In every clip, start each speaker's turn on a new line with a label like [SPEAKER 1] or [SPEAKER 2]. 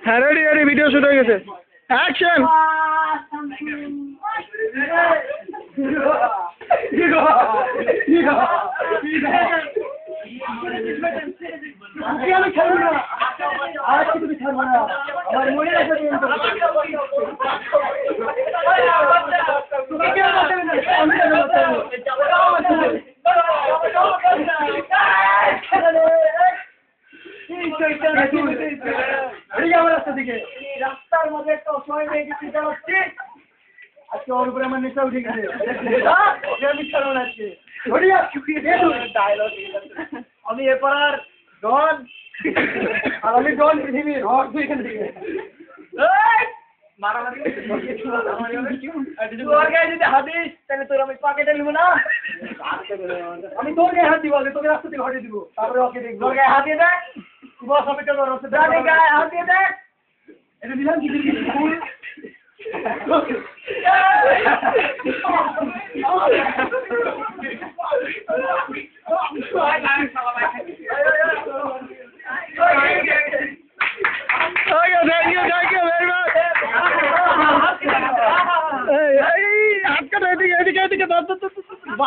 [SPEAKER 1] হ্যাঁ ready ready video shoot হয়ে গেছে অ্যাকশন
[SPEAKER 2] আমি ছাড়বো না আর তুমি ছাড়বো না আমার মনে আছে রাস্তার মধ্যে একটা অসময় মেয়ে গেছি যাচ্ছি আজকে ওর উপরে আমার নেশা উঠে গেছে আমি ছাড়বো না আজকে আমি এরপর আর ডন আর আমি ডন পৃথিবীর হক তুই এখান থেকে যদি হাতিস তাহলে তোর আমি পকেটে নিবো না আমি তোর গায়ে হাত দিব আগে তোকে রাস্তা থেকে হটিয়ে দিব তারপরে ওকে দেখবো তোর গায়ে হাত দিয়ে দেখ বস আমি তোর গায়ে হাত দিয়ে দেখ এটা দিলাম কি ফুল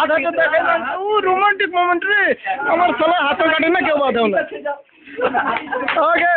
[SPEAKER 1] thank you very much. Romantic moment रे हमारे साला हाथों काटे ना क्यों बात है ओके